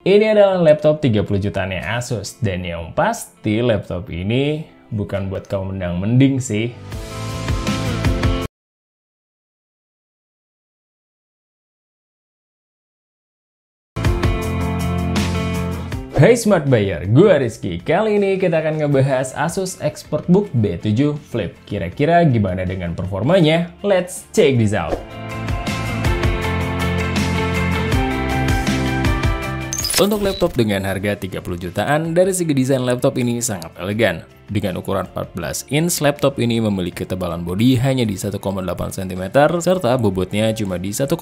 Ini adalah laptop 30 jutaan Asus, dan yang pasti laptop ini bukan buat kaum mendang-mending sih. Hai Smart Buyer, gue Rizky. Kali ini kita akan ngebahas Asus ExpertBook B7 Flip. Kira-kira gimana dengan performanya? Let's check this out. Untuk laptop dengan harga 30 jutaan, dari segi desain laptop ini sangat elegan. Dengan ukuran 14 inch, laptop ini memiliki ketebalan bodi hanya di 1,8 cm, serta bobotnya cuma di 1,44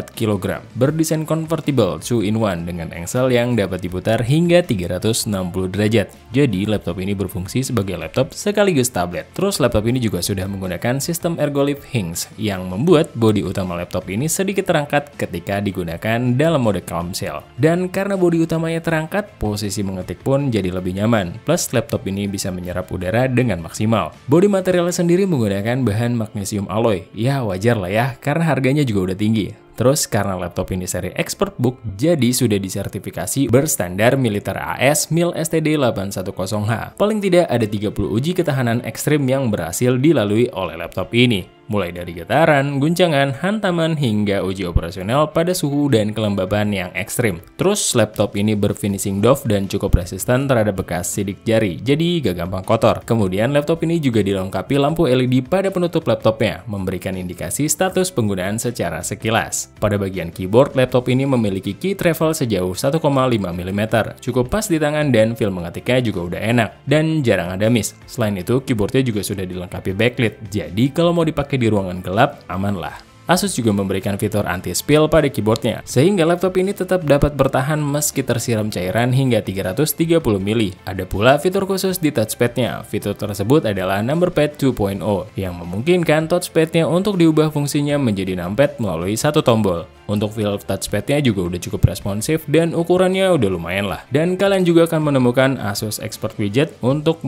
kg. Berdesain convertible 2-in-1 dengan engsel yang dapat diputar hingga 360 derajat. Jadi, laptop ini berfungsi sebagai laptop sekaligus tablet. Terus, laptop ini juga sudah menggunakan sistem ergolift hinge yang membuat bodi utama laptop ini sedikit terangkat ketika digunakan dalam mode clamshell. Dan karena bodi utamanya terangkat, posisi mengetik pun jadi lebih nyaman. Plus, laptop ini bisa menyerap udara dengan maksimal. Bodi material sendiri menggunakan bahan magnesium alloy. Ya wajar lah ya, karena harganya juga udah tinggi. Terus karena laptop ini seri ExpertBook, jadi sudah disertifikasi berstandar militer AS MIL STD 810H. Paling tidak ada 30 uji ketahanan ekstrim yang berhasil dilalui oleh laptop ini. Mulai dari getaran, guncangan, hantaman, hingga uji operasional pada suhu dan kelembaban yang ekstrim. Terus laptop ini berfinishing doff dan cukup resisten terhadap bekas sidik jari, jadi gak gampang kotor. Kemudian laptop ini juga dilengkapi lampu LED pada penutup laptopnya, memberikan indikasi status penggunaan secara sekilas. Pada bagian keyboard, laptop ini memiliki key travel sejauh 1,5 mm, cukup pas di tangan dan feel mengetiknya juga udah enak, dan jarang ada miss. Selain itu, keyboardnya juga sudah dilengkapi backlit, jadi kalau mau dipakai di ruangan gelap, aman lah. Asus juga memberikan fitur anti-spill pada keyboardnya, sehingga laptop ini tetap dapat bertahan meski tersiram cairan hingga 330 mili. Ada pula fitur khusus di touchpadnya. Fitur tersebut adalah Numberpad 2.0 yang memungkinkan touchpadnya untuk diubah fungsinya menjadi numpad melalui satu tombol. Untuk feel touchpadnya juga udah cukup responsif dan ukurannya udah lumayan lah. Dan kalian juga akan menemukan Asus Expert Widget untuk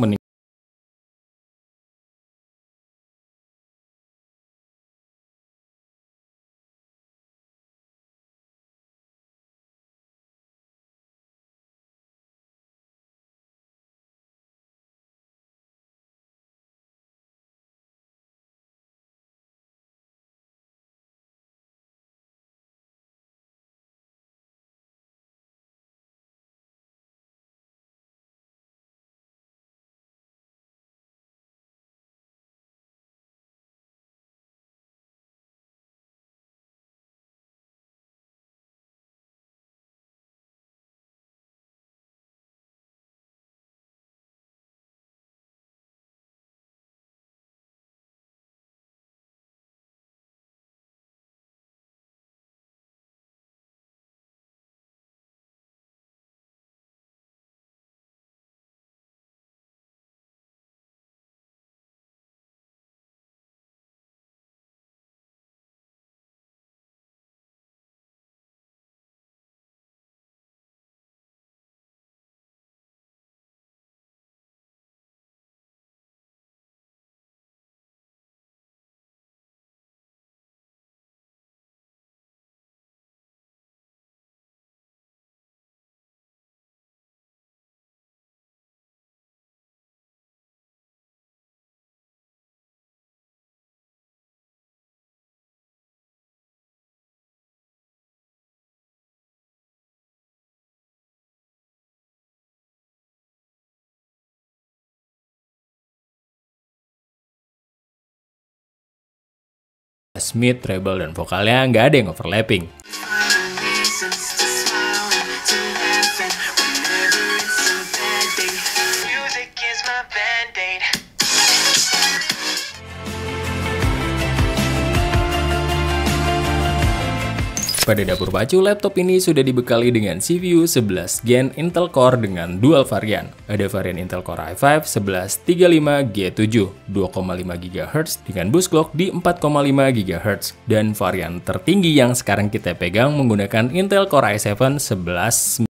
mid, treble, dan vokalnya nggak ada yang overlapping. Pada dapur pacu, laptop ini sudah dibekali dengan CPU 11 Gen Intel Core dengan dual varian. Ada varian Intel Core i5 1135G7 2,5 GHz dengan boost clock di 4,5 GHz. Dan varian tertinggi yang sekarang kita pegang menggunakan Intel Core i7 11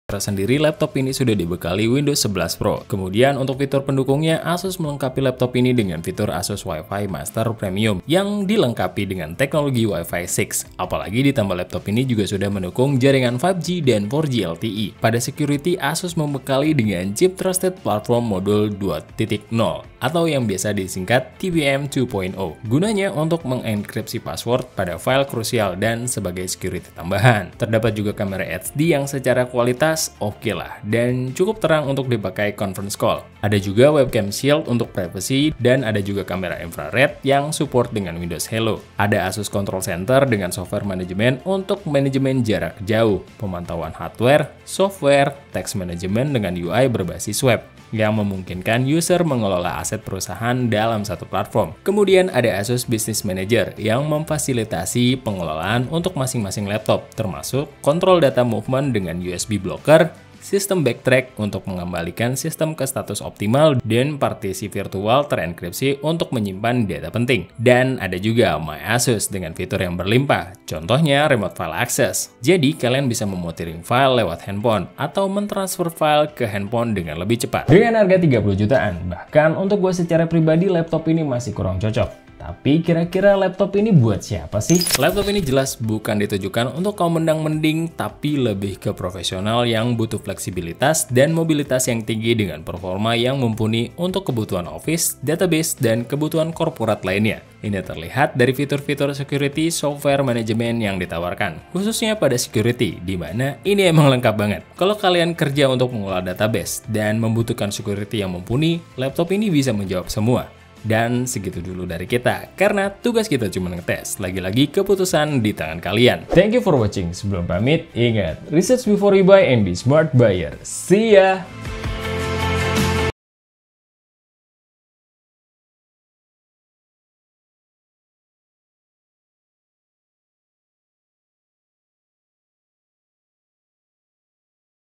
Tersendiri laptop ini sudah dibekali Windows 11 Pro. Kemudian untuk fitur pendukungnya, Asus melengkapi laptop ini dengan fitur Asus Wi-Fi Master Premium yang dilengkapi dengan teknologi Wi-Fi 6. Apalagi ditambah laptop ini juga sudah mendukung jaringan 5G dan 4G LTE. Pada security, Asus membekali dengan chip Trusted Platform Module 2.0 atau yang biasa disingkat TPM 2.0. Gunanya untuk mengenkripsi password pada file krusial dan sebagai security tambahan. Terdapat juga kamera HD yang secara kualitas oke lah dan cukup terang untuk dipakai conference call. Ada juga webcam shield untuk privacy dan ada juga kamera infrared yang support dengan Windows Hello. Ada Asus Control Center dengan software manajemen untuk manajemen jarak jauh, pemantauan hardware, software, text management dengan UI berbasis web yang memungkinkan user mengelola aset perusahaan dalam satu platform. Kemudian ada Asus Business Manager yang memfasilitasi pengelolaan untuk masing-masing laptop, termasuk kontrol data movement dengan USB blocker, sistem backtrack untuk mengembalikan sistem ke status optimal, dan partisi virtual terenkripsi untuk menyimpan data penting. Dan ada juga My Asus dengan fitur yang berlimpah, contohnya Remote File Access. Jadi kalian bisa memuterin file lewat handphone atau mentransfer file ke handphone dengan lebih cepat. Dengan harga 30 jutaan, bahkan untuk gue secara pribadi laptop ini masih kurang cocok. Tapi kira-kira laptop ini buat siapa sih? Laptop ini jelas bukan ditujukan untuk kaum mendang-mending, tapi lebih ke profesional yang butuh fleksibilitas dan mobilitas yang tinggi dengan performa yang mumpuni untuk kebutuhan office, database, dan kebutuhan korporat lainnya. Ini terlihat dari fitur-fitur security software manajemen yang ditawarkan, khususnya pada security, di mana ini emang lengkap banget. Kalau kalian kerja untuk mengolah database dan membutuhkan security yang mumpuni, laptop ini bisa menjawab semua. Dan segitu dulu dari kita, karena tugas kita cuma ngetes. Lagi-lagi keputusan di tangan kalian. Thank you for watching. Sebelum pamit, ingat, research before you buy and be smart buyer. See ya!